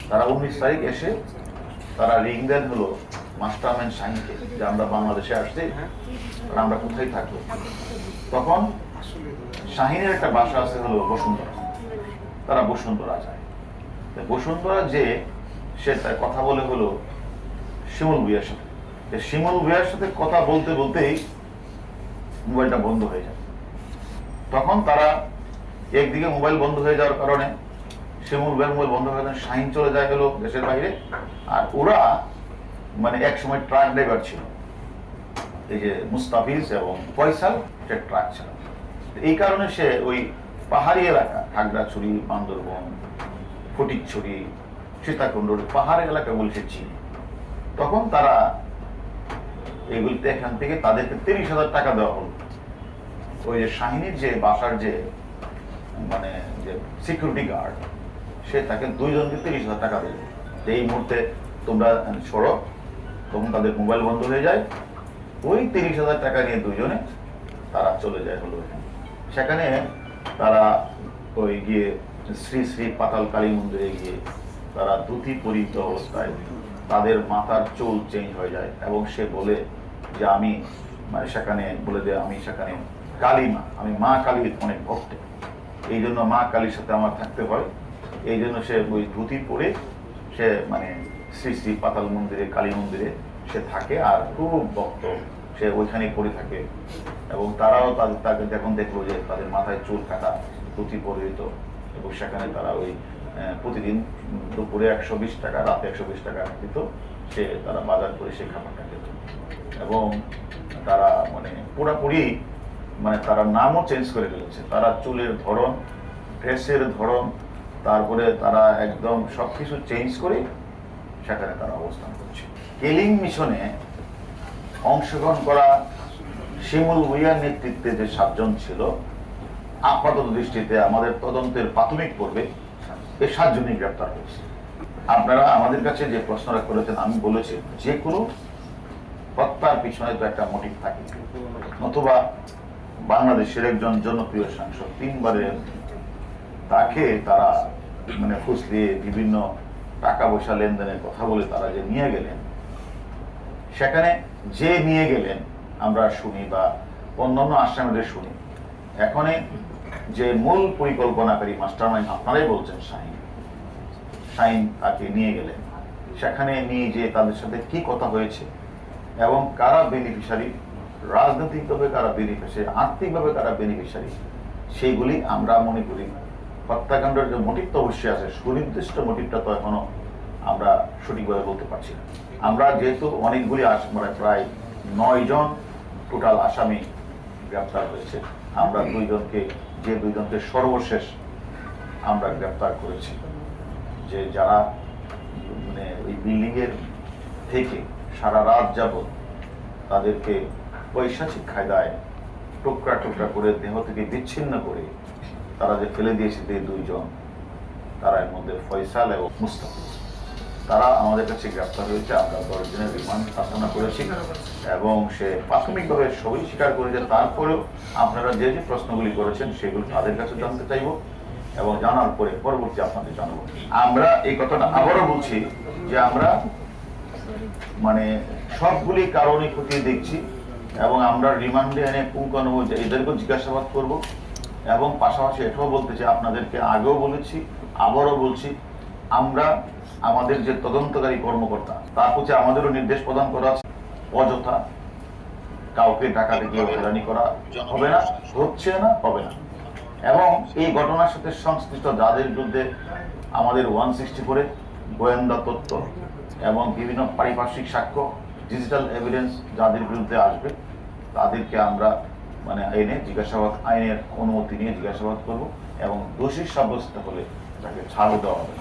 তারা 19 তারিখ এসে তারা রিং দেন হলো মাস্টারম্যান শাহিনকে যে আমরা বাংলাদেশে আসছি, আমরা কোথায় থাকবো। তখন শাহিনের একটা বাসা আছে হলো বসুন্ধরা, তারা বসুন্ধরা যায়। বসুন্ধরা যে সে তার কথা বলে হলো শিমুল ভুঁইয়ার সাথে, শিমুল ভুঁইয়ার সাথে কথা বলতে বলতেই মোবাইলটা বন্ধ হয়ে যায়। তখন তারা একদিকে মোবাইল বন্ধ হয়ে যাওয়ার কারণে শিমুল ভুঁইয়ার মোবাইল বন্ধ হয়ে যায়, শাহিন চলে যায় হলো দেশের বাইরে। আর ওরা মানে এক সময় ট্রাক ড্রাইভার ছিল, এই যে মুস্তাফিজ এবং ফয়সাল ট্রাক ছিল। এই কারণে সে ওই পাহাড়ি এলাকা খাগড়াছড়ি, বান্দরবন, ফটিকছড়ি, সীতাকুণ্ডর পাহাড়ি এলাকা বলে সে চিনি। তখন তারা এইগুলিতে এখান থেকে তাদেরকে 30,000 টাকা দেওয়া হলো। ওই যে শাহিনীর যে বাসার যে মানে যে সিকিউরিটি গার্ড, সে তাকে দুইজনকে 30,000 টাকা দেবে, এই মুহূর্তে তোমরা সরো। তখন তাদের মোবাইল বন্ধ হয়ে যায়। ওই 30,000 টাকা নিয়ে দুইজনে তারা চলে যায় হলো এখানে। সেখানে তারা ওই গিয়ে শ্রী শ্রী পাতাল কালী মন্দিরে গিয়ে তারা ধুতি পরিহিত অবস্থায় তাদের মাথার চুল চেঞ্জ হয়ে যায় এবং সে বলে যে আমি মানে সেখানে বলে যে আমি সেখানে কালী মা, আমি মা কালীর অনেক ভক্ত, এই জন্য মা কালীর সাথে আমার থাকতে হয়। এই জন্য সে ওই ধুতি পরে সে মানে শ্রী শ্রী পাতাল মন্দিরে কালী মন্দিরে সে থাকে আর খুব ভক্ত, সে ওইখানে পড়ে থাকে। এবং তারাও তাকে যখন দেখলো যে তাদের মাথায় চুল কাটা, ধুতি পরিহিত, এবং সেখানে তারা ওই প্রতিদিন দুপুরে 120 টাকা, রাতে 120 টাকা দিত, সে তারা বাজার করে সেই খাবারটা খেত। এবং তারা মানে পুরাপুরি মানে তারা নামও চেঞ্জ করে ফেলেছে, তারা চুলের ধরন, ড্রেসের ধরন, তারপরে তারা একদম সবকিছু চেঞ্জ করে সেখানে তারা অবস্থান করছে। কেলিং মিশনে অংশগ্রহণ করা শিমুল ভুঁইয়ার নেতৃত্বে যে 7 জন ছিল, আপাতত দৃষ্টিতে আমাদের তদন্তের প্রাথমিক পর্বে এই 7 জনই গ্রেপ্তার হয়েছে। আপনারা আমাদের কাছে যে প্রশ্নটা করেছেন, আমি বলেছি যে কোনো হত্যার পিছনে তো একটা মোটিভ থাকে, অথবা বাংলাদেশের একজন জনপ্রিয় সাংসদ 3 বারের, তাকে তারা মানে ফুসলিয়ে বিভিন্ন টাকা পয়সা লেনদেনের কথা বলে তারা যে নিয়ে গেলেন, সেখানে যে নিয়ে গেলেন আমরা শুনি বা অন্যান্য আসামিদের শুনি। এখানে যে মূল পরিকল্পনাকারী মাস্টারমাইন্ড আপনারাই বলছেন শাহিন তাকে নিয়ে গেলেন, সেখানে নিয়ে যে তাদের সাথে কি কথা হয়েছে এবং কারা বেনিফিশিয়ারি, রাজনৈতিকভাবে কারা বেনিফিশিয়ারি, আর্থিকভাবে কারা বেনিফিশিয়ারি, সেইগুলি আমরা মনে করি হত্যাকাণ্ডের যে মোটিভ তো অবশ্যই আছে, সুনির্দিষ্ট মোটিভটা তো এখনো আমরা সঠিকভাবে বলতে পারছি না। আমরা যেহেতু অনেকগুলি মানে প্রায় 9 জন টোটাল আসামি গ্রেপ্তার হয়েছে, আমরা যে দুইজনকে সর্বশেষ আমরা গ্রেপ্তার করেছি, যে যারা মানে ওই বিল্ডিং এর থেকে সারা রাত যাবত তাদেরকে পৈশাচিক কায়দায় টুকরা টুকরা করে দেহ থেকে বিচ্ছিন্ন করে তারা যে ফেলে দিয়েছে, যে 2 জন, তারা এর মধ্যে ফয়সাল এবং মুস্তাফিজ, তারা আমাদের কাছে গ্রেপ্তার হয়েছে। আমরা 10 দিনের রিমান্ড প্রার্থনা করেছি এবং সে প্রাথমিকভাবে সবই স্বীকার করেছে। তারপরেও আপনারা যে যে প্রশ্নগুলি করেছেন সেগুলো তাদের কাছে জানতে চাইব এবং জানার পরে পরবর্তী আপনাদের জানাবো। আমরা এই কথাটা আবারও বলছি যে আমরা মানে সবগুলি কারণে খতিয়ে দেখছি এবং আমরা রিমান্ডে এনে পুঙ্খানুপুঙ্খ এদেরকেও জিজ্ঞাসাবাদ করব। এবং পাশাপাশি এটাও বলতে চাই, আপনাদেরকে আগেও বলেছি আবারও বলছি, আমরা আমাদের যে তদন্তকারী কর্মকর্তা তার প্রতি আমাদেরও নির্দেশ প্রদান করা আছে, অযথা কাউকে টাকা থেকে হয়রানি করা হবে না, হচ্ছে না, হবে না। এবং এই ঘটনার সাথে সংশ্লিষ্ট যাদের বিরুদ্ধে আমাদের 164 গোয়েন্দা তথ্য এবং বিভিন্ন পারিপার্শ্বিক সাক্ষ্য, ডিজিটাল এভিডেন্স যাদের বিরুদ্ধে আসবে, তাদেরকে আমরা মানে এনে জিজ্ঞাসাবাদ, আইনের অনুমতি নিয়ে জিজ্ঞাসাবাদ করব এবং দোষী সাব্যস্ত হলে তাকে ছাড় দেওয়া হবে।